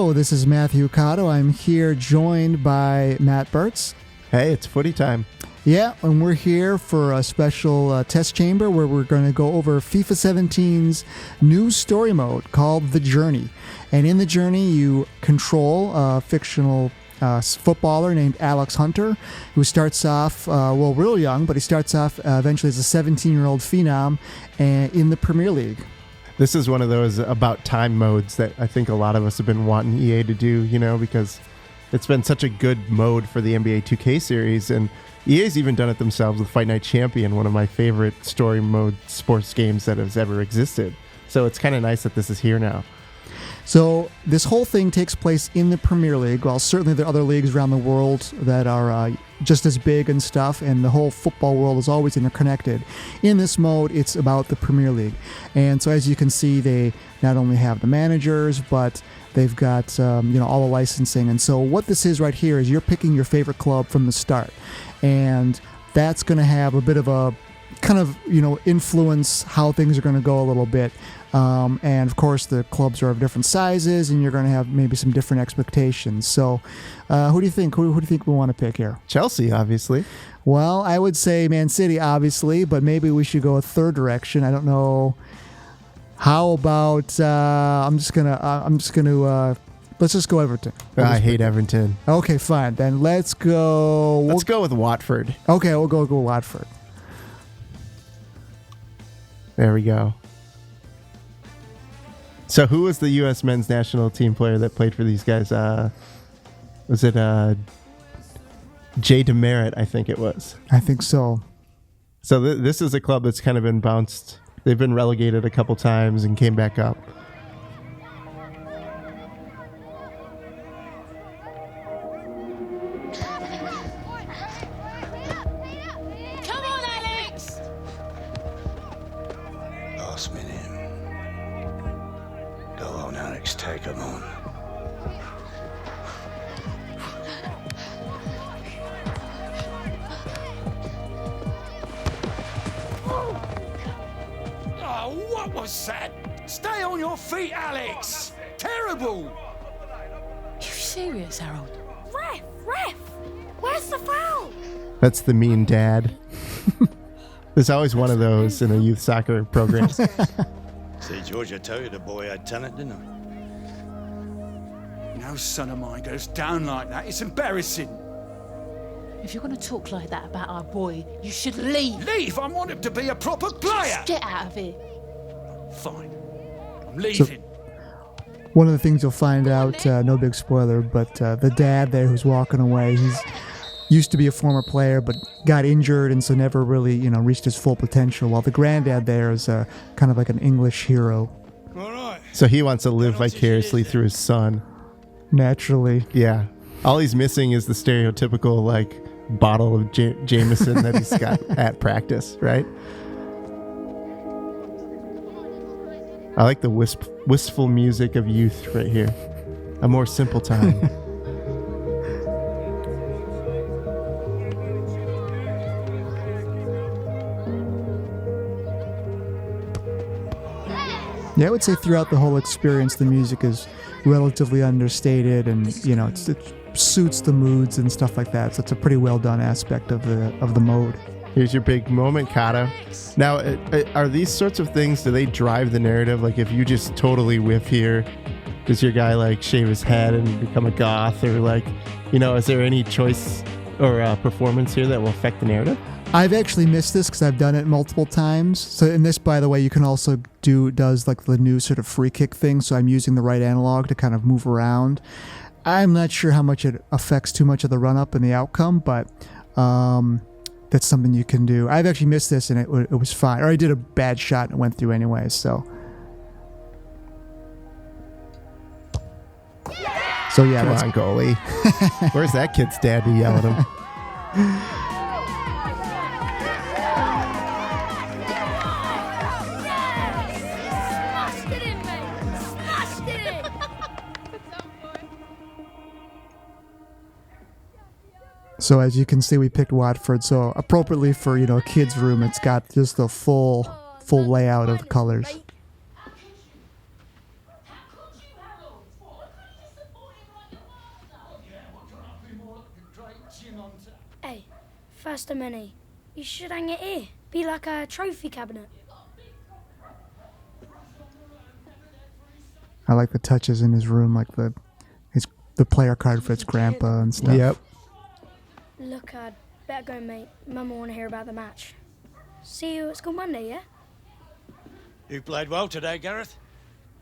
Hello, this is Matthew Kato. I'm here joined by Matt Bertz. Hey, it's footy time. Yeah, and we're here for a special test chamber where we're going to go over FIFA 17's new story mode called The Journey. And in The Journey, you control a fictional footballer named Alex Hunter, who starts off, real young, but he starts off eventually as a 17-year-old phenom in the Premier League. This is one of those about time modes that I think a lot of us have been wanting EA to do, because it's been such a good mode for the NBA 2K series, and EA's even done it themselves with Fight Night Champion, one of my favorite story mode sports games that has ever existed. So it's kind of nice that this is here now. So this whole thing takes place in the Premier League. Well, certainly there are other leagues around the world that are just as big and stuff, and the whole football world is always interconnected. In this mode, it's about the Premier League. And so as you can see, they not only have the managers, but they've got all the licensing. And so what this is right here is you're picking your favorite club from the start. And that's going to have a bit of a kind of, influence how things are going to go a little bit. And of course the clubs are of different sizes, and you're going to have maybe some different expectations. So who do you think we want to pick here? Chelsea, obviously. Well, I would say Man City, obviously, but maybe we should go a third direction. I don't know. How about let's just go Everton. I hate Everton. Okay, fine. Then let's go. Let's go with Watford. Okay, we'll go Watford. There we go. So who was the U.S. men's national team player that played for these guys? Was it Jay DeMerit? I think it was. I think so. So this is a club that's kind of been bounced. They've been relegated a couple times and came back up. Come on, Alex! Last minute. Go on, Alex, take him on. Oh, what was that? Stay on your feet, Alex! Terrible! You serious, Harold? Ref! Where's the foul? That's the mean dad. There's always one of those in a youth soccer program. See, George, I told you the boy had talent, didn't I? No son of mine goes down like that. It's embarrassing. If you're going to talk like that about our boy, you should leave. Leave! I want him to be a proper player! Get out of here. Fine. I'm leaving. One of the things you'll find out, no big spoiler, but the dad there who's walking away, he's used to be a former player, but got injured and so never really, reached his full potential, while the granddad there is kind of like an English hero. All right. So he wants to live vicariously through his son. Naturally. Yeah. All he's missing is the stereotypical, bottle of Jameson that he's got at practice, right? I like the wistful music of youth right here. A more simple time. Yeah, I would say throughout the whole experience, the music is relatively understated, and it suits the moods and stuff like that. So it's a pretty well done aspect of the mode. Here's your big moment, Kato. Now, are these sorts of things, do they drive the narrative? Like, if you just totally whiff here, does your guy shave his head and become a goth, or is there any choice or performance here that will affect the narrative? I've actually missed this because I've done it multiple times. So in this, by the way, you can also does the new sort of free kick thing. So I'm using the right analog to kind of move around. I'm not sure how much it affects too much of the run up and the outcome, but that's something you can do. I've actually missed this and it was fine. Or I did a bad shot and it went through anyway. So yeah, Come on, goalie. Where's that kid's dad to yell at him? So as you can see, we picked Watford. So appropriately for a kid's room, it's got just the full layout of the colors. testimony. You should hang it here. Be like a trophy cabinet. I like the touches in his room, like the player card for its grandpa and stuff. Yep. Look, I'd better go, mate. Mum will want to hear about the match. See you at school Monday, yeah? You played well today, Gareth.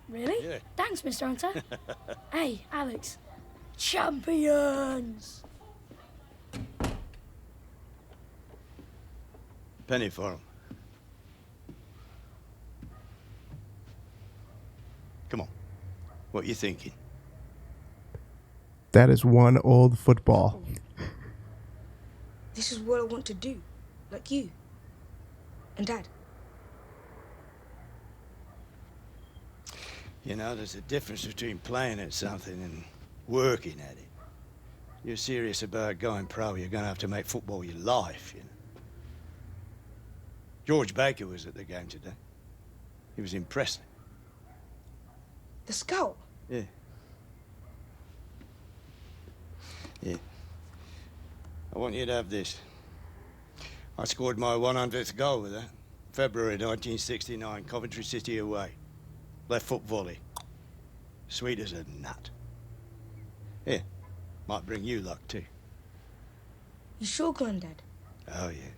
Really? Yeah. Thanks, Mr. Hunter. Hey, Alex. Champions! Penny for him. Come on. What you thinking? That is one old football. This is what I want to do. Like you. And Dad. You know, there's a difference between playing at something and working at it. You're serious about going pro, you're going to have to make football your life, you know. George Baker was at the game today. He was impressive. The scout. Yeah. Yeah. I want you to have this. I scored my 100th goal with that. February 1969, Coventry City away. Left foot volley. Sweet as a nut. Here, might bring you luck too. You sure, Grandad? Oh, yeah.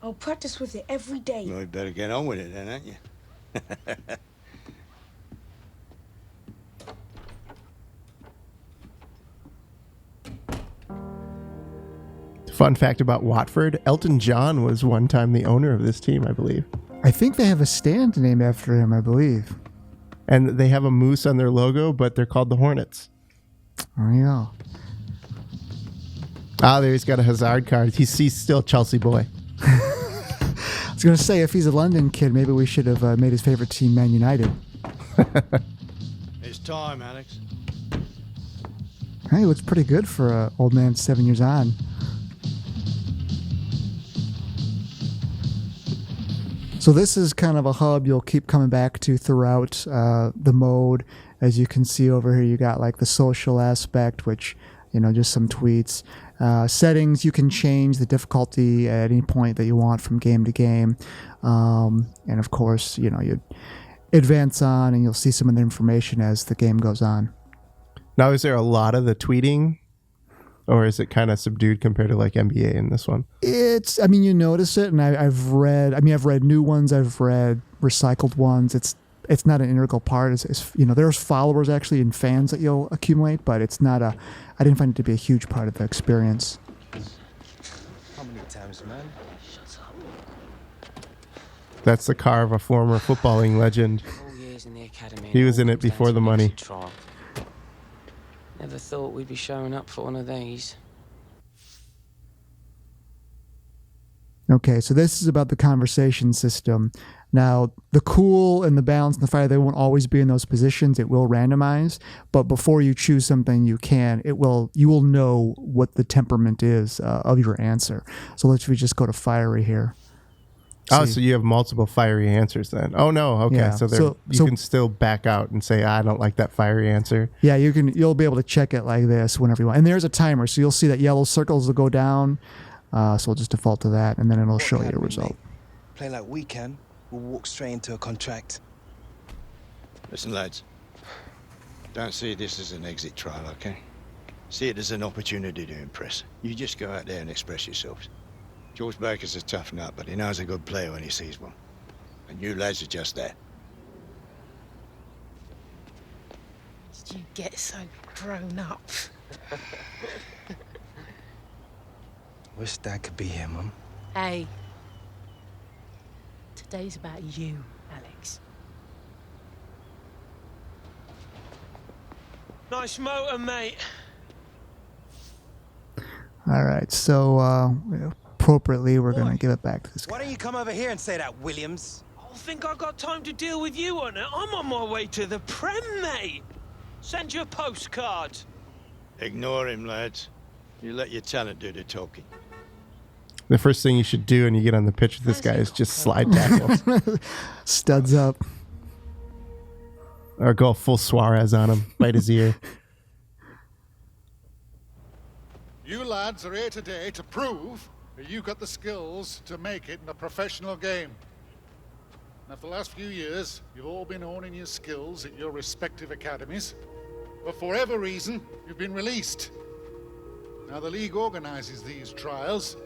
I'll practice with it every day. Well, you better get on with it then, ain't you? Fun fact about Watford, Elton John was one time the owner of this team, I believe. I think they have a stand named after him, I believe. And they have a moose on their logo, but they're called the Hornets. Oh, yeah. Ah, there he's got a Hazard card. He's still a Chelsea boy. I was going to say, if he's a London kid, maybe we should have made his favorite team Man United. It's time, Alex. Hey, he looks pretty good for an old man 7 years on. So this is kind of a hub you'll keep coming back to throughout the mode. As you can see over here, you got like the social aspect, which, you know, just some tweets. Settings, you can change the difficulty at any point that you want from game to game. And of course, you know, you advance on and you'll see some of the information as the game goes on. Now, is there a lot of the tweeting? Or is it kind of subdued compared to like NBA in this one? I mean, you notice it, and I've read new ones, I've read recycled ones. It's not an integral part. It's you know, there's followers actually and fans that you'll accumulate, but it's not I didn't find it to be a huge part of the experience. How many times, man? Shut up. That's the car of a former footballing legend. 4 years in the academy. He was in it before the money. Never thought we'd be showing up for one of these. Okay, so this is about the conversation system. Now, the cool and the balance and the fire, they won't always be in those positions. It will randomize, but before you choose something, you will know what the temperament is of your answer. So let's just go to fiery here. Oh, so you have multiple fiery answers then. Oh no, okay. Yeah. So you can still back out and say, I don't like that fiery answer. Yeah, you'll be able to check it like this whenever you want. And there's a timer, so you'll see that yellow circles will go down. So we'll just default to that, and then it'll show you a result. Play like we can, we'll walk straight into a contract. Listen, lads. Don't see this as an exit trial, okay? See it as an opportunity to impress. You just go out there and express yourselves. George Baker's a tough nut, but he knows a good player when he sees one. And you lads are just that. Did you get so grown up? Wish Dad could be here, Mum. Hey. Today's about you, Alex. Nice motor, mate. All right, so appropriately, we're going to give it back to this guy. Why don't you come over here and say that, Williams? I think I got time to deal with you on it. I'm on my way to the Prem, mate. Send you a postcard. Ignore him, lads. You let your talent do the talking. The first thing you should do when you get on the pitch with this guy is just slide tackle. Studs up. Or go full Suarez on him, bite his ear. You lads are here today to prove but you got the skills to make it in a professional game. Now, for the last few years, you've all been honing your skills at your respective academies, but for whatever reason, you've been released. Now, the league organizes these trials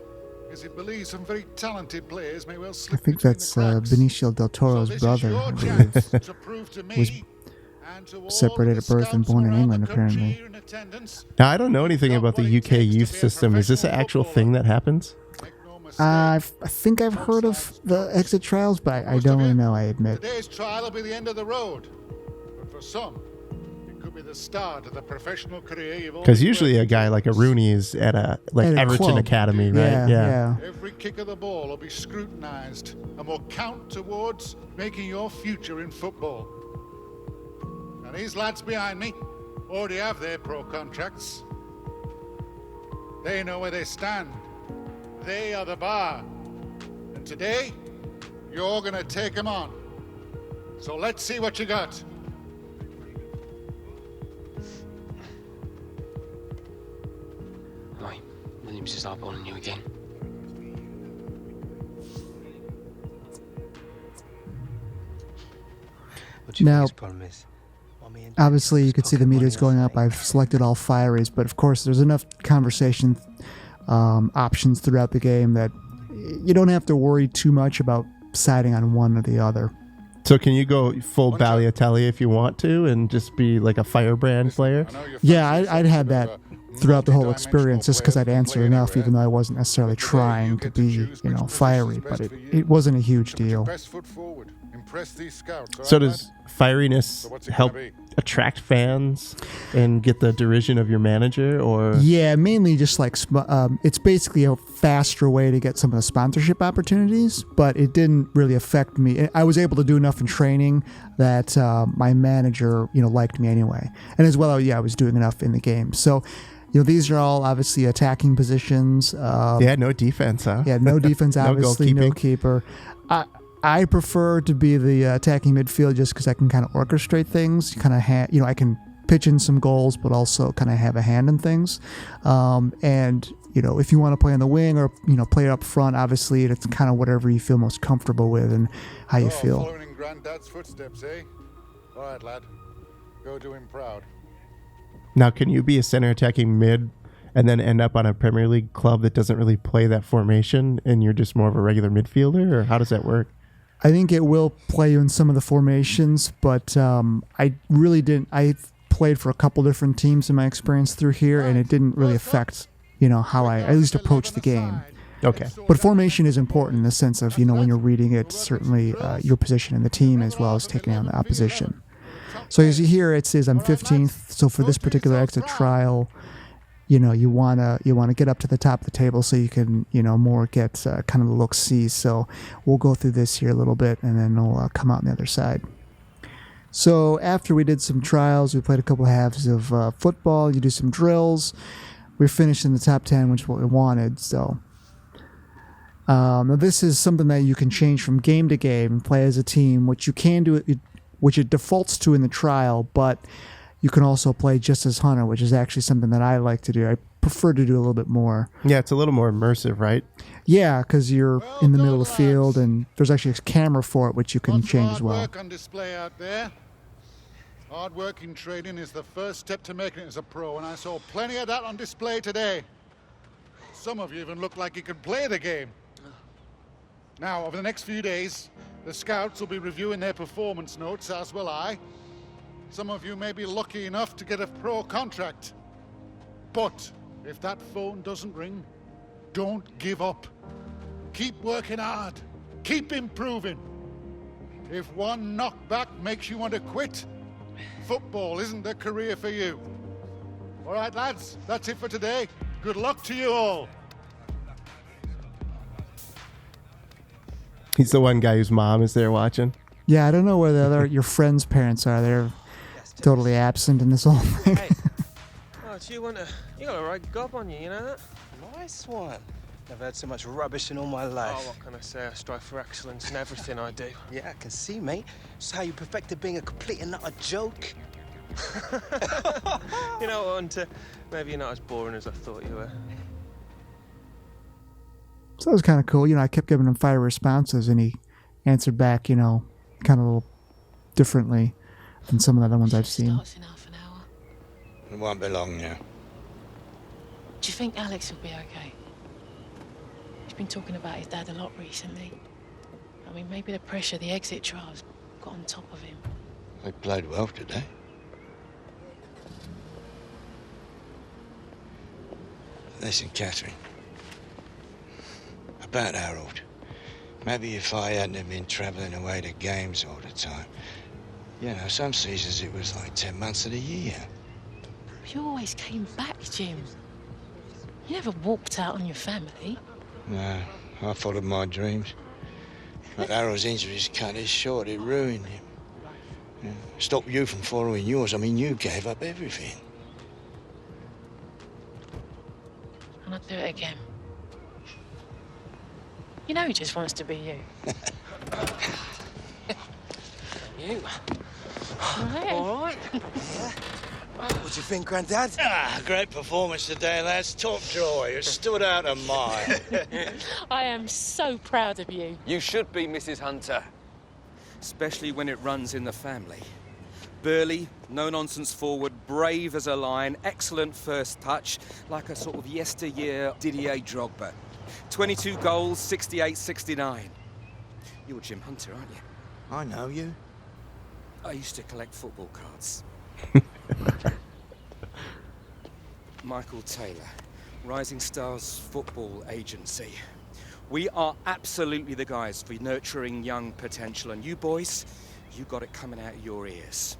because it believes some very talented players may well I slip think between that's the cracks. Benicio del Toro's brother, I believe. To prove to me and to all Separated the at birth and scouts born in around England, the country apparently. here in attendance, Now, I don't know anything not about the what it UK takes to youth be a system. Is this an professional actual footballer. thing that happens? Make no mistake, I think I've heard of the exit trials, but I don't really know, I admit. today's trial will be the end of the road. But for some, it could be the start of the professional career you've Because always usually a worked guy like a Rooney is at a At a Everton club. Academy, right? Yeah. Every kick of the ball will be scrutinized and will count towards making your future in football. Now, these lads behind me already have their pro contracts. They know where they stand. They are the bar. And today, you're going to take them on. So let's see what you got. Right, Williams is eyeballing you again. What do you Now- think his problem is? Well, me and Obviously, you Jack can see the pocket meter's money going last up. night. I've selected all fireys, but of course, there's enough conversation options throughout the game that you don't have to worry too much about siding on one or the other. So can you go full Balotelli if you want to and just be like a firebrand player? I know you Yeah, fancy I'd yourself have a bit that of a throughout the whole multi-dimensional experience, just because player I'd that can answer play enough, anywhere. even though I wasn't necessarily But today trying you to get to be, choose you which know, position's fiery. best But for you. it wasn't a huge Put your deal. best foot forward. Impress these scouts. all So right, does firiness what's it gonna help be? attract fans and get the derision of your manager, or Yeah, mainly just like it's basically a faster way to get some of the sponsorship opportunities, but it didn't really affect me. I was able to do enough in training that my manager, liked me anyway, and as well, I was doing enough in the game. So, these are all obviously attacking positions. yeah, no defense, huh? Yeah, no defense, No obviously, no goalkeeping. keeper. I prefer to be the attacking midfield just because I can kind of orchestrate things. Kind of, I can pitch in some goals, but also kind of have a hand in things. And if you want to play on the wing or play up front, obviously it's kind of whatever you feel most comfortable with and how you feel. Following in Granddad's footsteps, eh? All right, lad. Go do him proud. Now, can you be a center attacking mid and then end up on a Premier League club that doesn't really play that formation and you're just more of a regular midfielder, or how does that work? I think it will play you in some of the formations, but I really didn't. I played for a couple different teams in my experience through here, and it didn't really affect, how I at least approach the game. Okay. But formation is important in the sense of, when you're reading it, certainly your position in the team as well as taking on the opposition. So as you hear, it says I'm 15th. So for this particular exit trial, you wanna get up to the top of the table so you can more get kind of the look-see. So we'll go through this here a little bit, and then we'll come out on the other side. So after we did some trials, we played a couple halves of football. You do some drills. We finished in the top 10, which is what we wanted. So now this is something that you can change from game to game and play as a team, which you can do, which it defaults to in the trial, but you can also play just as Hunter, which is actually something that I like to do. I prefer to do a little bit more. Yeah, it's a little more immersive, right? Yeah, because you're in the middle of the field, and there's actually a camera for it, which you can change as well. Hard work on display out there. Hard work in training is the first step to making it as a pro, and I saw plenty of that on display today. Some of you even look like you could play the game. Now, over the next few days, the scouts will be reviewing their performance notes, as will I. Some of you may be lucky enough to get a pro contract. But if that phone doesn't ring, don't give up. Keep working hard. Keep improving. If one knockback makes you want to quit, football isn't the career for you. All right, lads, that's it for today. Good luck to you all. He's the one guy whose mom is there watching. Yeah, I don't know where the other your friends' parents are. They're totally absent in this whole thing. Hey, you got a right gob on you, you know that? Nice one. Never heard so much rubbish in all my life. Oh, what can I say? I strive for excellence in everything I do. Yeah, I can see, mate. It's how you perfected being a complete and utter joke. You know what, Hunter? Maybe you're not as boring as I thought you were. So that was kind of cool. I kept giving him fire responses, and he answered back, kind of a little differently than some of the other ones I've seen. Starts in half an hour. It won't be long now. Do you think Alex will be okay? He's been talking about his dad a lot recently. I mean, maybe the pressure the exit trials got on top of him. They played well today. Listen, Catherine. About Harold. Maybe if I hadn't have been travelling away to games all the time. Some seasons it was like 10 months of the year. You always came back, Jim. You never walked out on your family. No, I followed my dreams. But Harold's injuries cut it short. It ruined him. Stopped you from following yours. I mean, you gave up everything. And I'd do it again. He just wants to be you. You? Right. All right. Yeah. What do you think, Grandad? Great performance today, lads. Top draw. You stood out a mile. I am so proud of you. You should be, Mrs. Hunter. Especially when it runs in the family. Burly, no-nonsense forward, brave as a lion, excellent first touch, like a sort of yesteryear Didier Drogba. 22 goals, 68-69. You're Jim Hunter, aren't you? I know you. I used to collect football cards. Michael Taylor, Rising Stars Football Agency. We are absolutely the guys for nurturing young potential, and you boys, you got it coming out of your ears.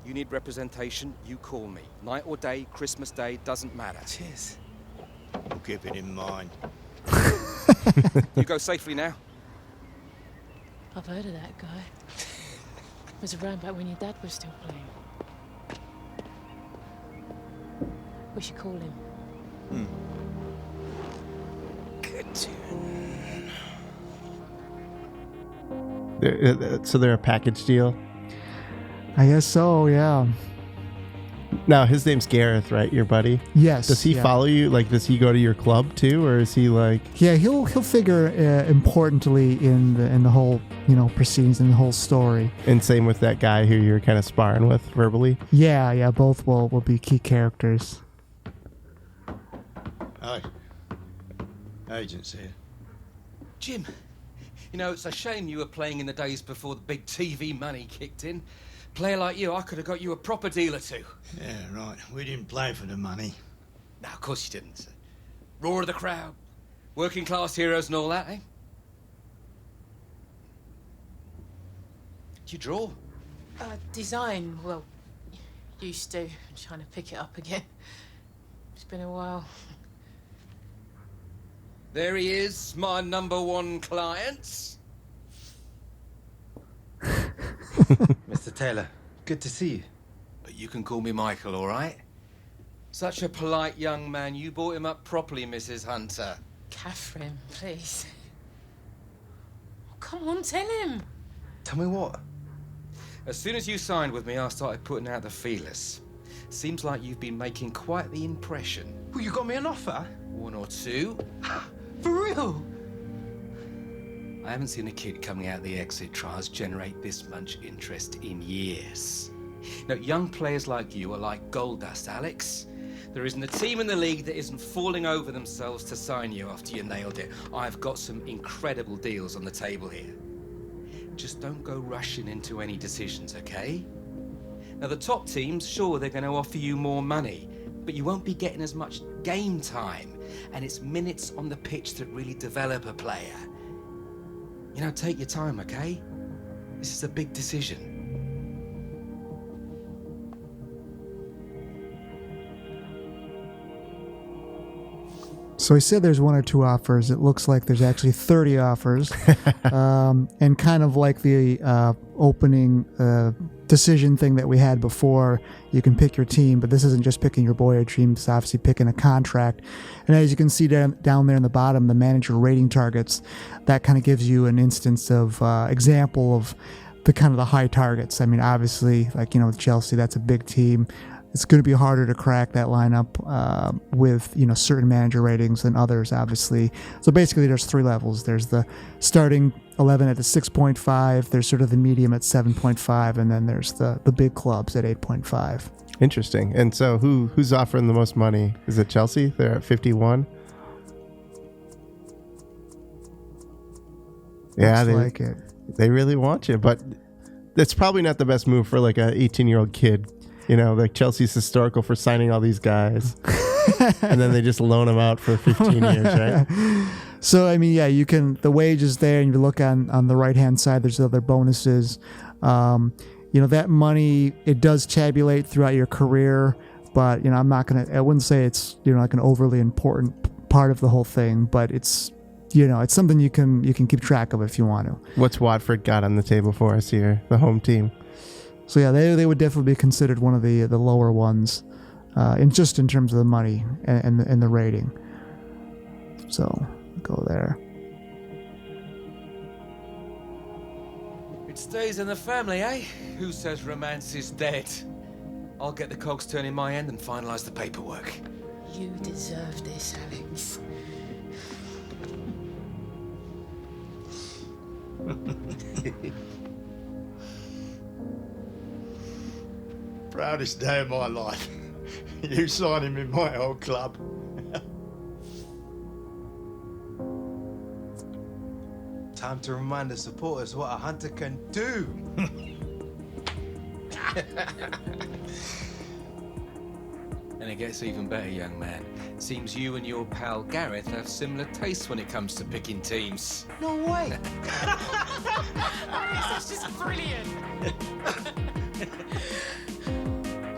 You need representation, you call me. Night or day, Christmas Day, doesn't matter. Cheers. We'll keep it in mind. You go safely now. I've heard of that guy. Was around back when your dad was still playing. We should call him. Good tune. So they're a package deal? I guess so, yeah. Now, his name's Gareth, right? Your buddy? Yes. Does he follow you? Like, does he go to your club too? Or is he like... Yeah, he'll figure importantly in the whole, proceedings and the whole story. And same with that guy who you're kind of sparring with verbally? Yeah, both will be key characters. Hi. Agents here. Jim, it's a shame you were playing in the days before the big TV money kicked in. Player like you, I could have got you a proper deal or two. Yeah, right. We didn't play for the money. No, of course you didn't. Roar of the crowd, working class heroes and all that, eh? Do you draw? Design, well, used to. I'm trying to pick it up again. It's been a while. There he is, my #1 client. Mr. Taylor, good to see you. But you can call me Michael, all right? Such a polite young man. You brought him up properly, Mrs. Hunter. Catherine, please. Oh, come on, tell him. Tell me what? As soon as you signed with me, I started putting out the feelers. Seems like you've been making quite the impression. Well, you got me an offer? 1 or 2. For real? I haven't seen a kid coming out of the exit trials generate this much interest in years. Now, young players like you are like gold dust, Alex. There isn't a team in the league that isn't falling over themselves to sign you after you nailed it. I've got some incredible deals on the table here. Just don't go rushing into any decisions, okay? Now, the top teams, sure, they're going to offer you more money, but you won't be getting as much game time, and it's minutes on the pitch that really develop a player. Take your time, okay? This is a big decision. So he said there's 1 or 2 offers. It looks like there's actually 30 offers. And kind of like the opening decision thing that we had before, you can pick your team, but this isn't just picking your boy or team, it's obviously picking a contract. And as you can see down there in the bottom, the manager rating targets, that kind of gives you an instance of example of the kind of the high targets. I mean, obviously, like, with Chelsea, that's a big team. it's going to be harder to crack that lineup with certain manager ratings than others, obviously. So basically, there's 3 levels. There's the starting 11 at the 6.5. There's sort of the medium at 7.5, and then there's the big clubs at 8.5. Interesting. And so who's offering the most money? Is it Chelsea? They're at 51. Yeah, they really want you, but that's probably not the best move for like a 18-year-old kid. Like Chelsea's historical for signing all these guys, and then they just loan them out for 15 years, right? So I mean, yeah, you can. The wage is there, and you look on the right-hand side. There's other bonuses. That money, it does tabulate throughout your career, but I wouldn't say it's like an overly important part of the whole thing, but it's it's something you can keep track of if you want to. What's Watford got on the table for us here, the home team? So yeah, they would definitely be considered one of the lower ones, in terms of the money and the rating. So go there. It stays in the family, eh? Who says romance is dead? I'll get the cogs turning my end and finalise the paperwork. You deserve this, Alex. Proudest day of my life. You signed him in my old club. Time to remind the supporters what a hunter can do. And it gets even better, young man. Seems you and your pal Gareth have similar tastes when it comes to picking teams. No way. That's just brilliant.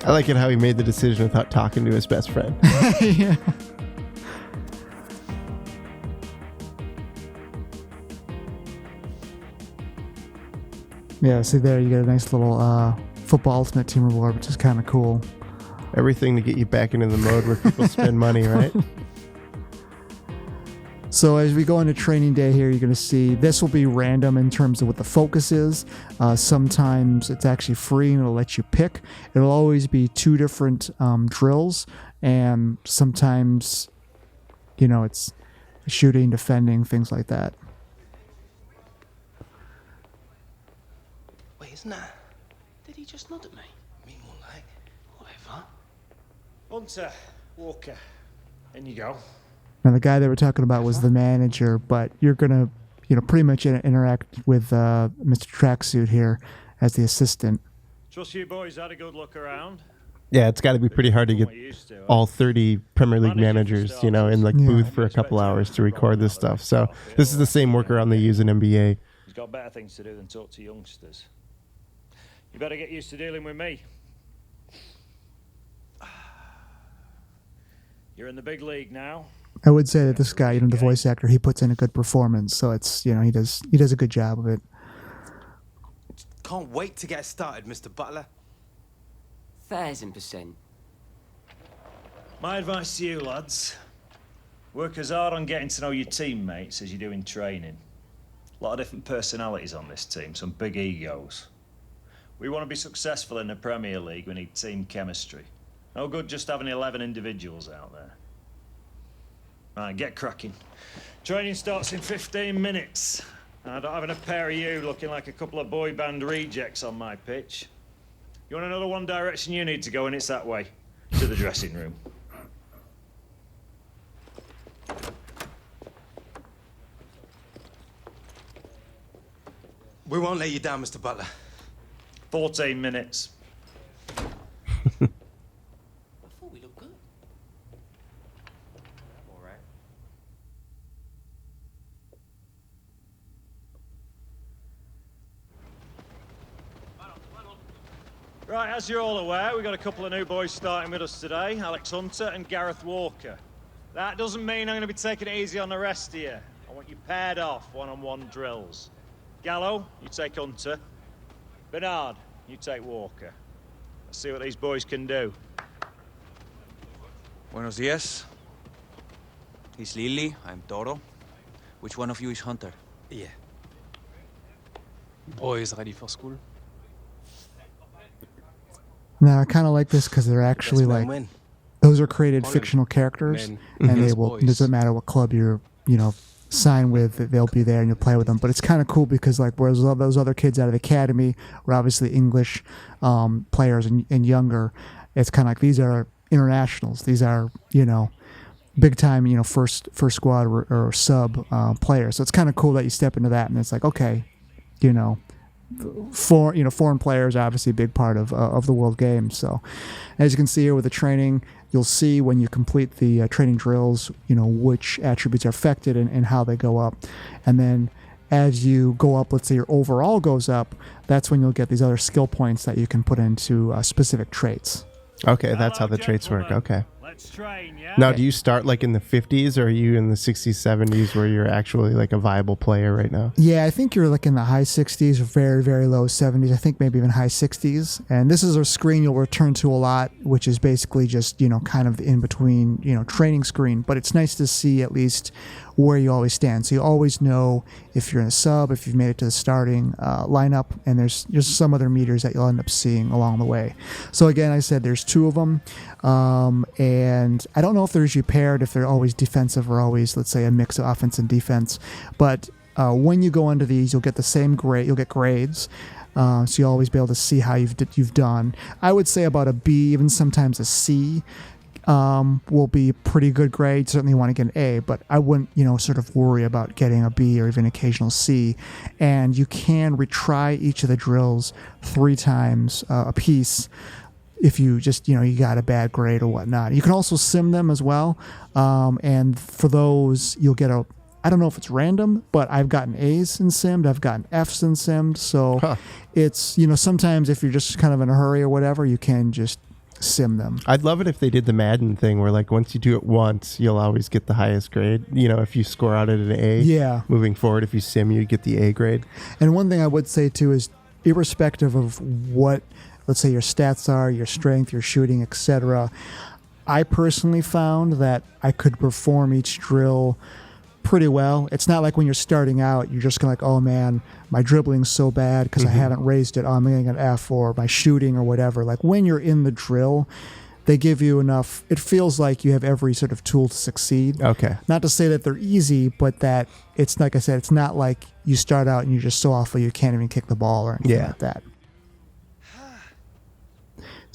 I like it how he made the decision without talking to his best friend. Yeah. Yeah, see there, you get a nice little football ultimate team reward, which is kind of cool. Everything to get you back into the mode where people spend money, right? So as we go into training day here, you're going to see this will be random in terms of what the focus is. Sometimes it's actually free and it'll let you pick. It'll always be 2 different drills, and sometimes, it's shooting, defending, things like that. Wait, isn't that? Did he just nod at me? Me more like. Whatever. Hunter, Walker, in you go. Now, the guy that we're talking about was the manager, but you're going to, pretty much interact with Mr. Tracksuit here as the assistant. Trust you boys had a good look around. Yeah, it's got to be pretty hard to get all 30 Premier League managers, in like booth for a couple hours to record this stuff. So this is the same workaround they use in NBA. He's got better things to do than talk to youngsters. You better get used to dealing with me. You're in the big league now. I would say that this guy, the voice actor, he puts in a good performance. So it's, he does a good job of it. Can't wait to get started, Mr. Butler. 1000%. My advice to you, lads. Work as hard on getting to know your teammates as you do in training. A lot of different personalities on this team, some big egos. We want to be successful in the Premier League, we need team chemistry. No good just having 11 individuals out there. Right, get cracking. Training starts in 15 minutes. I don't have a pair of you looking like a couple of boy band rejects on my pitch. You want to know the one direction you need to go, and it's that way, to the dressing room. We won't let you down, Mr. Butler. 14 minutes. I thought we looked good. All right. Right, as you're all aware, we've got a couple of new boys starting with us today, Alex Hunter and Gareth Walker. That doesn't mean I'm going to be taking it easy on the rest of you. I want you paired off, one-on-one drills. Gallo, you take Hunter. Bernard, you take Walker. Let's see what these boys can do. Buenos dias. He's Lily, I'm Toro. Which one of you is Hunter? Yeah. Boys ready for school? Now I kind of like this because they're actually Best man like win. those are created fictional characters, Men and they against will. boys. It doesn't matter what club you're sign with, they'll be there and you'll play with them. But it's kind of cool because like whereas those other kids out of the academy were obviously English players and younger, it's kind of like these are internationals. These are big time first squad or sub players. So it's kind of cool that you step into that and it's like okay, foreign players are obviously a big part of the world game. So as you can see here with the training, you'll see when you complete the training drills, which attributes are affected and how they go up. And then as you go up, let's say your overall goes up, that's when you'll get these other skill points that you can put into specific traits. Okay, that's how the traits work. Okay. Let's train, yeah? Now, do you start like in the 50s or are you in the 60s, 70s where you're actually like a viable player right now? Yeah, I think you're like in the high 60s or very, very low 70s. I think maybe even high 60s. And this is a screen you'll return to a lot, which is basically just, kind of in between, training screen. But it's nice to see at least where you always stand. So you always know if you're in a sub, if you've made it to the starting lineup, and there's some other meters that you'll end up seeing along the way. So again, I said there's 2 of them. And I don't know if they're usually paired, if they're always defensive or always, let's say, a mix of offense and defense. But when you go into these, you'll get the same grade. You'll get grades. So you'll always be able to see how you've done. I would say about a B, even sometimes a C. Will be a pretty good grade. Certainly want to get an A, but I wouldn't, sort of worry about getting a B or even occasional C. And you can retry each of the drills 3 times a piece if you just, you got a bad grade or whatnot. You can also sim them as well. And for those, you'll get I don't know if it's random, but I've gotten A's in simmed. I've gotten F's in simmed. So it's, sometimes if you're just kind of in a hurry or whatever, you can just sim them. I'd love it if they did the Madden thing where like once you do it once, you'll always get the highest grade. If you score out at an A, yeah. Moving forward, if you sim, you get the A grade. And one thing I would say too is irrespective of what, let's say your stats are, your strength, your shooting, etc., I personally found that I could perform each drill pretty well. It's not like when you're starting out, you're just going to like, oh man, my dribbling's so bad because I haven't raised it. Oh, I'm getting an F, or my shooting or whatever. Like when you're in the drill, they give you enough. It feels like you have every sort of tool to succeed. Okay. Not to say that they're easy, but that it's like I said, it's not like you start out and you're just so awful you can't even kick the ball or anything like that.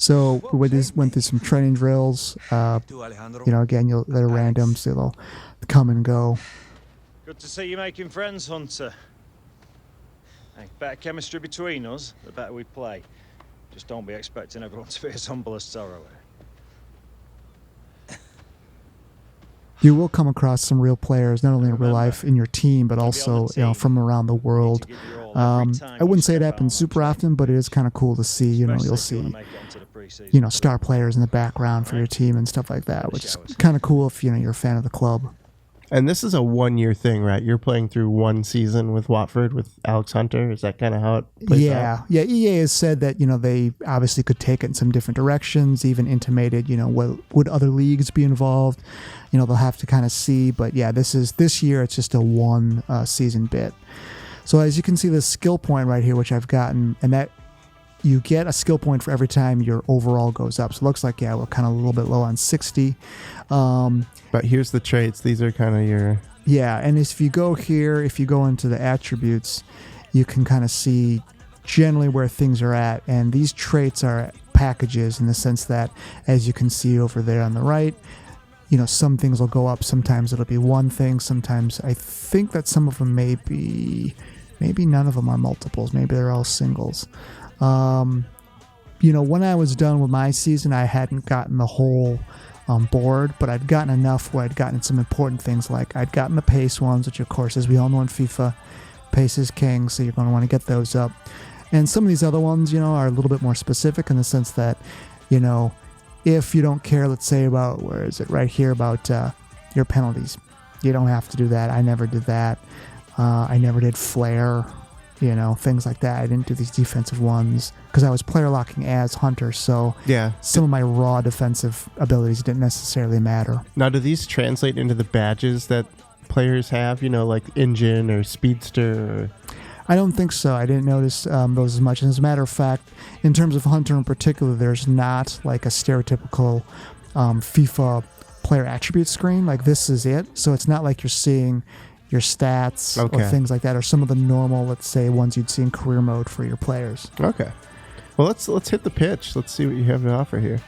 So we went through some training drills. Again, they're random, so they'll come and go. Good to see you making friends, Hunter. Hey, better chemistry between us, the better we play. Just don't be expecting everyone to be as humble as Sorrow. You will come across some real players, not only in real life in your team, but also from around the world. I wouldn't say it happens super often, but it is kind of cool to see. You'll see star players in the background for your team and stuff like that, which is kind of cool if you're a fan of the club. And this is a 1-year thing, right? You're playing through 1 season with Watford with Alex Hunter. Is that kind of how it plays out? Yeah. EA has said that they obviously could take it in some different directions. Even intimated, would other leagues be involved? They'll have to kind of see. But yeah, this year it's just a 1 season bit. So as you can see, the skill point right here, which I've gotten, and that you get a skill point for every time your overall goes up. So it looks like we're kind of a little bit low on 60. But here's the traits. These are kind of your... Yeah, and if you go here, if you go into the attributes, you can kind of see generally where things are at. And these traits are packages in the sense that, as you can see over there on the right, some things will go up. Sometimes it'll be one thing. Sometimes I think that some of them maybe none of them are multiples. Maybe they're all singles. When I was done with my season, I hadn't gotten the whole board, but I'd gotten enough where I'd gotten some important things, like I'd gotten the pace ones, which of course, as we all know in FIFA, pace is king, so you're going to want to get those up. And some of these other ones, are a little bit more specific in the sense that, if you don't care, let's say about, where is it, right here, about your penalties, you don't have to do that. I never did that. I never did flare, things like that. I didn't do these defensive ones because I was player locking as Hunter, so some of my raw defensive abilities didn't necessarily matter. Now, do these translate into the badges that players have, like engine or speedster? I don't think so. I didn't notice those as much. And as a matter of fact, in terms of Hunter in particular, there's not like a stereotypical FIFA player attribute screen. Like this is it. So it's not like you're seeing your stats or things like that, or some of the normal, let's say, ones you'd see in career mode for your players. Okay. Well, let's hit the pitch. Let's see what you have to offer here.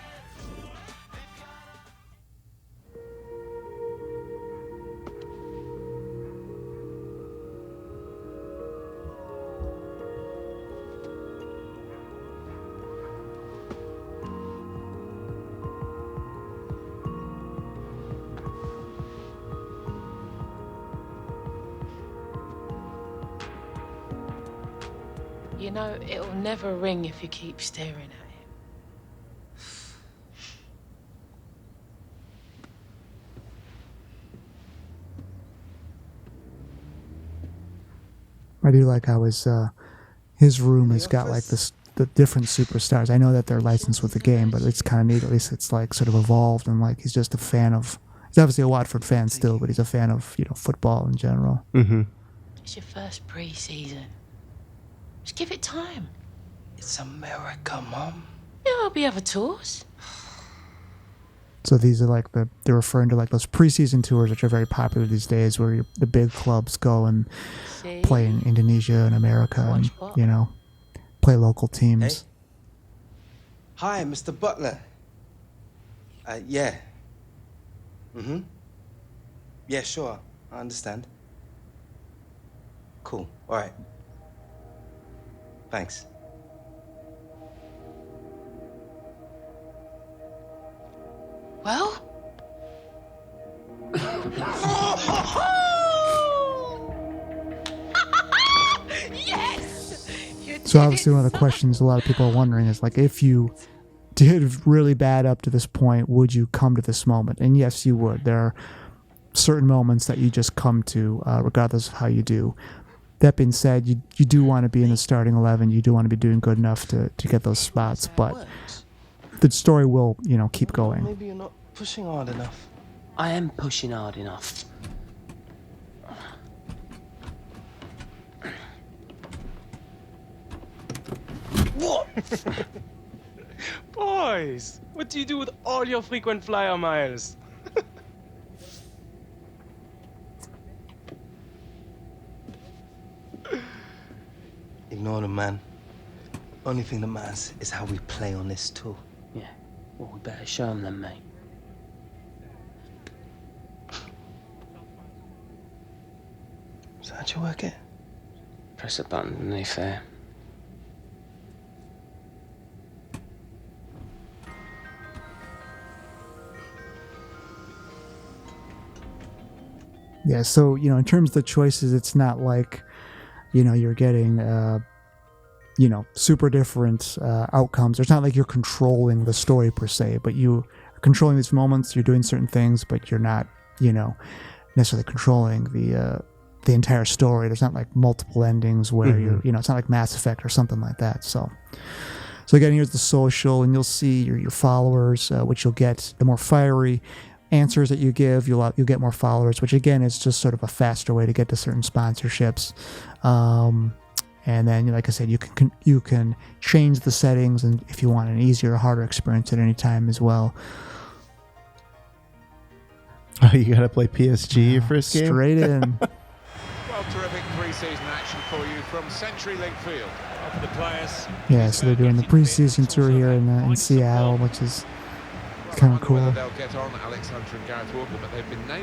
You know, it'll never ring if you keep staring at it. I do like how his room has got like the different superstars. I know that they're licensed with the game, but it's kind of neat. At least it's like sort of evolved, and like he's just a fan of. He's obviously a Watford fan still, but he's a fan of football in general. Mm-hmm. It's your first pre-season. Just give it time. It's America, Mom. Yeah, there'll be other tours. So these are like they're referring to like those preseason tours, which are very popular these days, where the big clubs go and play in Indonesia and America, and play local teams. Hey. Hi, Mr. Butler. Yeah. Mm-hmm. Yeah, sure. I understand. Cool. All right. Thanks. Well? Yes! So obviously one of the questions a lot of people are wondering is like, if you did really bad up to this point, would you come to this moment? And yes, you would. There are certain moments that you just come to, regardless of how you do. That being said, you do want to be in the starting 11. You do want to be doing good enough to get those spots, but the story will, keep going. Maybe you're not pushing hard enough. I am pushing hard enough. What? Boys, what do you do with all your frequent flyer miles? Ignore them, man. Only thing that matters is how we play on this tour. Yeah, well, we better show them then, mate. So how'd you work it? Press a button underneath there. Yeah, so, in terms of the choices, it's not like, you're getting, super different outcomes. It's not like you're controlling the story per se, but you are controlling these moments, you're doing certain things, but you're not, necessarily controlling the entire story. There's not like multiple endings where you're, it's not like Mass Effect or something like that. So again, here's the social, and you'll see your followers, which you'll get the more fiery answers that you give, you'll get more followers, which again is just sort of a faster way to get to certain sponsorships. And then, like I said, you can change the settings, and if you want an easier or harder experience at any time as well. Oh, you gotta play PSG your first game? Straight in. Well, terrific pre-season action for you from CenturyLink Field. For the players. Yeah, so they're doing the preseason tour here in Seattle, which is kind of cool.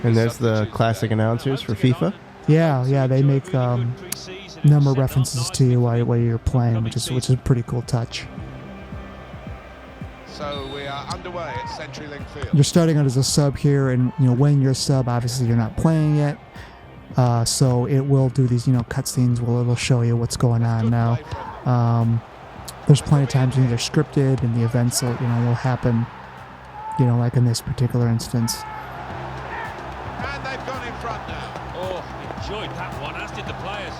And there's the classic announcers for FIFA. Yeah, they make number references to you while you're playing, which is a pretty cool touch. So we are underway at CenturyLink Field. You're starting out as a sub here, and when you're a sub, obviously you're not playing yet. So it will do these cutscenes where it'll show you what's going on now. There's plenty of times when they're scripted, and the events will happen. Like in this particular instance. And they've gone in front now. Oh, enjoyed that one, as did the players.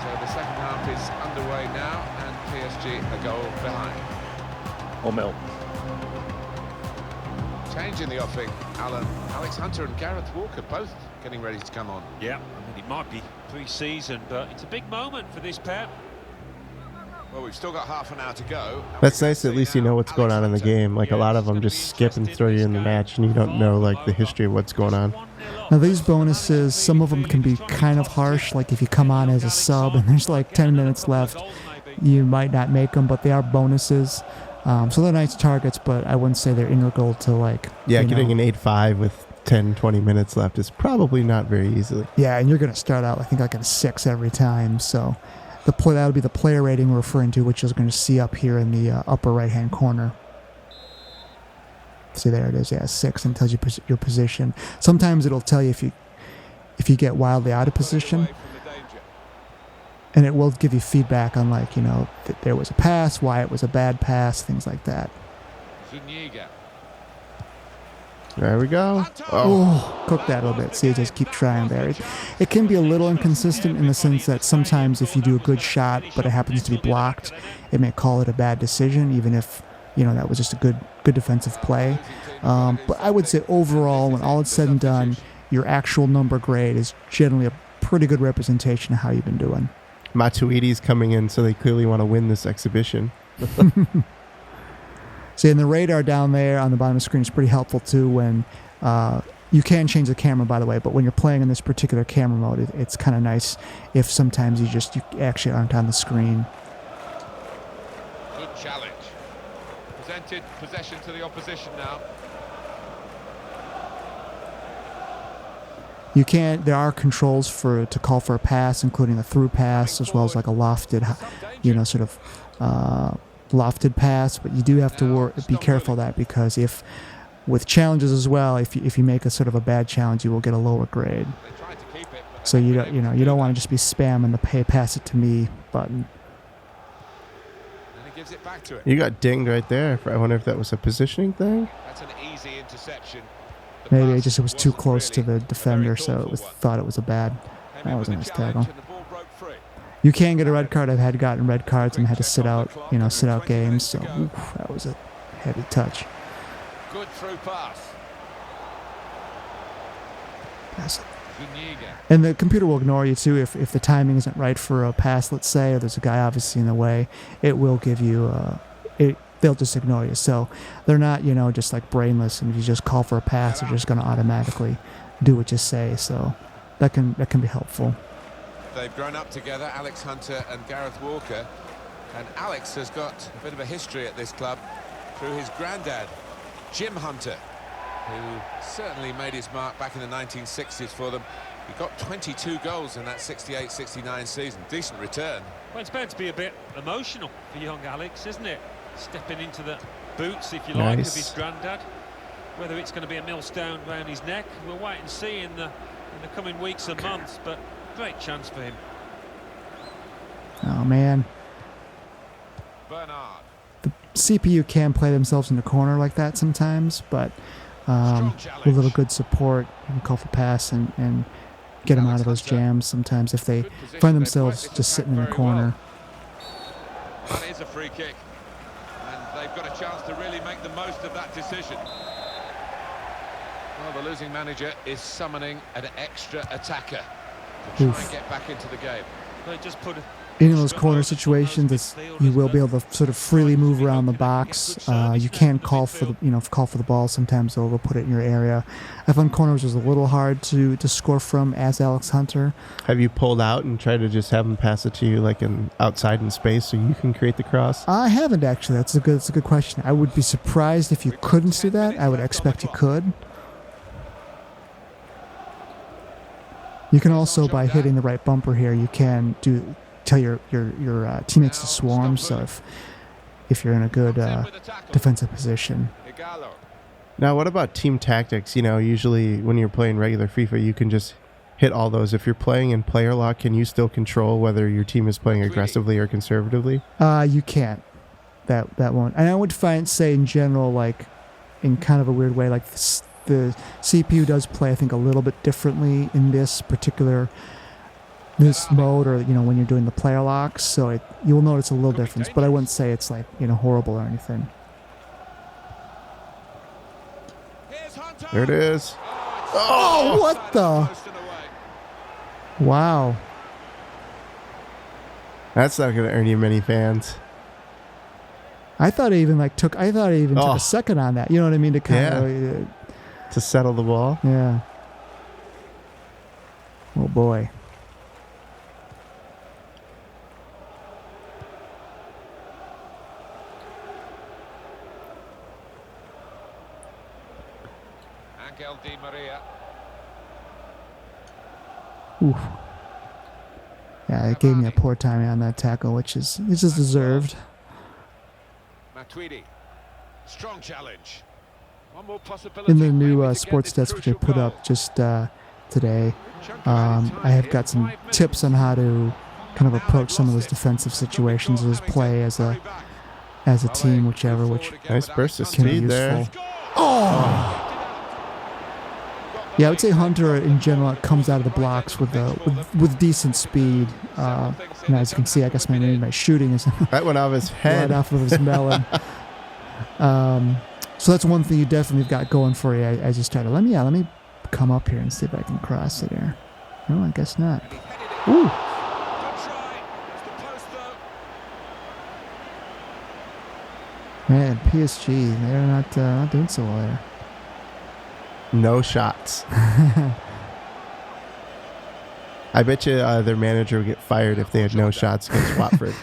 So the second half is underway now, and PSG a goal behind. Or Mill. Change in the offing. Alex Hunter and Gareth Walker both getting ready to come on. Yeah, I mean, it might be pre-season, but it's a big moment for this pair. Well, we've still got half an hour to go. That's nice. At least you know what's going on in the game. Like a lot of them just skip and throw you in the match, and you don't know like the history of what's going on. Now these bonuses, some of them can be kind of harsh. Like if you come on as a sub and there's like 10 minutes left, you might not make them, but they are bonuses. So they're nice targets, but I wouldn't say they're integral to like... Yeah, getting an 8-5 with 10, 20 minutes left is probably not very easily. Yeah, and you're going to start out, I think, like at a 6 every time. So that would be the player rating we're referring to, which you're going to see up here in the upper right-hand corner. See, there it is. Yeah, 6, and tells you your position. Sometimes it'll tell you if you get wildly out of position. And it will give you feedback on, like, that there was a pass, why it was a bad pass, things like that. There we go. Oh, cook that a little bit. See, just keep trying there. It can be a little inconsistent in the sense that sometimes if you do a good shot, but it happens to be blocked, it may call it a bad decision, even if, that was just a good defensive play. But I would say overall, when all is said and done, your actual number grade is generally a pretty good representation of how you've been doing. Matuidi's coming in, so they clearly want to win this exhibition. See, and the radar down there on the bottom of the screen is pretty helpful too when you can change the camera, by the way, but when you're playing in this particular camera mode, it's kind of nice if sometimes you actually aren't on the screen. Good challenge. Presented possession to the opposition now. There are controls to call for a pass, including a through pass, as well as like a lofted, lofted pass. But you do have to be careful of that, because with challenges as well, if you make a sort of a bad challenge, you will get a lower grade. So you don't want to just be spamming the pass it to me button. You got dinged right there. I wonder if that was a positioning thing. That's an easy interception. Maybe it was too close to the defender, so thought it was that was a nice tackle. You can get a red card. I've gotten red cards and had to sit out games. So that was a heavy touch. Good through pass. Yes. And the computer will ignore you too if the timing isn't right for a pass, let's say, or there's a guy obviously in the way. It will give you they'll just ignore you. So they're not, just like brainless, and if you just call for a pass, they're just going to automatically do what you say. So that can be helpful. They've grown up together, Alex Hunter and Gareth Walker. And Alex has got a bit of a history at this club through his granddad, Jim Hunter, who certainly made his mark back in the 1960s for them. He got 22 goals in that 68-69 season. Decent return. Well, it's bound to be a bit emotional for young Alex, isn't it? Stepping into the boots, if you like, of his granddad. Whether it's going to be a millstone round his neck, we'll wait and see in the coming weeks and months. But great chance for him. Oh man, Bernard. The CPU can play themselves in the corner like that sometimes, but with a little good support, you can call for pass and get them out of those jams. Sometimes if they find themselves just sitting in the corner. That is a free kick. They've got a chance to really make the most of that decision. Well, the losing manager is summoning an extra attacker to try and get back into the game. They just put in those corner situations, you will be able to sort of freely move around the box. You can call for the ball. Sometimes they'll put it in your area. I found corners was a little hard to score from as Alex Hunter. Have you pulled out and tried to just have them pass it to you like outside in space so you can create the cross? I haven't actually. That's a good question. I would be surprised if you couldn't do that. I would expect you could. You can also, by hitting the right bumper here, you can tell your teammates to swarm. So if you're in a good defensive position. Now, what about team tactics? Usually when you're playing regular FIFA, you can just hit all those. If you're playing in player lock, can you still control whether your team is playing aggressively or conservatively? You can't. That won't. And I would say in general, like in kind of a weird way, like the CPU does play, I think, a little bit differently in this mode, or when you're doing the player locks. So you'll notice a little difference, but I wouldn't say it's like horrible or anything. There it is. Oh, what the? Wow. That's not going to earn you many fans. I thought he even took a second on that. You know what I mean? To kind of to settle the ball. Yeah. Oh boy. Angel Di Maria. Oof. Yeah, it gave me a poor timing on that tackle, which is deserved. Matuidi. Strong challenge. One more possibility. In the new sports stats which I put up just today, I have got some tips on how to kind of approach some of those defensive situations, as play as a team, whichever. Which nice burst of can be speed useful. there. Oh. Yeah, I would say Hunter in general comes out of the blocks with decent speed. And as you can see, I guess my shooting is that went off his head, right off of his melon. So that's one thing you definitely got going for you as you started. Let me come up here and see if I can cross it here. No, I guess not. Ooh. Man, PSG, they're not doing so well there. No shots. I bet you their manager would get fired if they had no shots against Watford.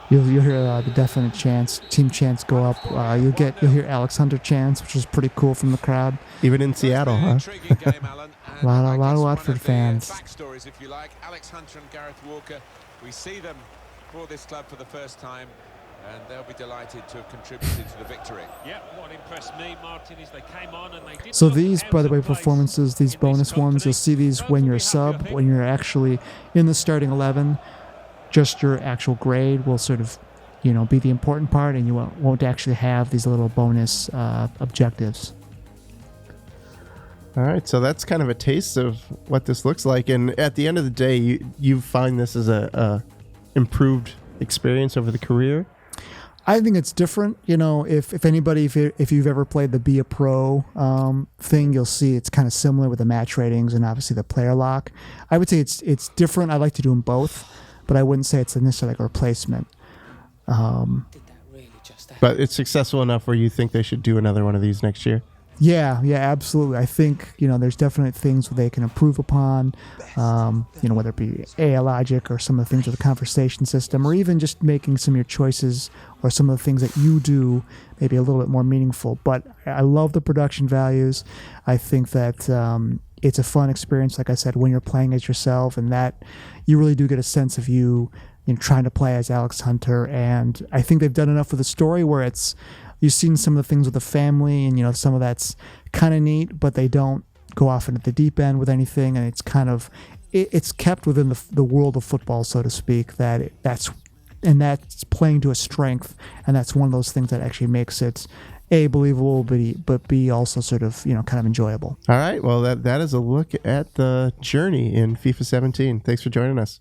You'll hear the definite team chants go up. You'll hear Alex Hunter chants, which is pretty cool from the crowd. Even in Seattle, huh? a lot of Watford fans. Backstories, if you like. Alex Hunter and Gareth Walker. We see them for this club for the first time, and they'll be delighted to have contributed to the victory. Yeah, what impressed me, Martin, is they came on and they didn't. So these, by the way, performances, these bonus ones, you'll see these when you're a sub, when you're actually in the starting 11. Just your actual grade will sort of, be the important part, and you won't actually have these little bonus objectives. All right, so that's kind of a taste of what this looks like, and at the end of the day, you find this as a improved experience over the career. I think it's different. If anybody, if you've ever played the Be a Pro thing, you'll see it's kind of similar with the match ratings and obviously the player lock. I would say it's different. I like to do them both, but I wouldn't say it's necessarily like a replacement. But it's successful enough where you think they should do another one of these next year? Yeah, absolutely. I think, there's definitely things they can improve upon, whether it be AI logic or some of the things with the conversation system, or even just making some of your choices or some of the things that you do maybe a little bit more meaningful. But I love the production values. I think that it's a fun experience, like I said, when you're playing as yourself, and that you really do get a sense of you trying to play as Alex Hunter. And I think they've done enough with the story where you've seen some of the things with the family, and some of that's kind of neat, but they don't go off into the deep end with anything, and it's kind of it's kept within the world of football, so to speak. That's playing to a strength, and that's one of those things that actually makes it A, believable, but B, also sort of kind of enjoyable. All right, well that is a look at the journey in FIFA 17. Thanks for joining us.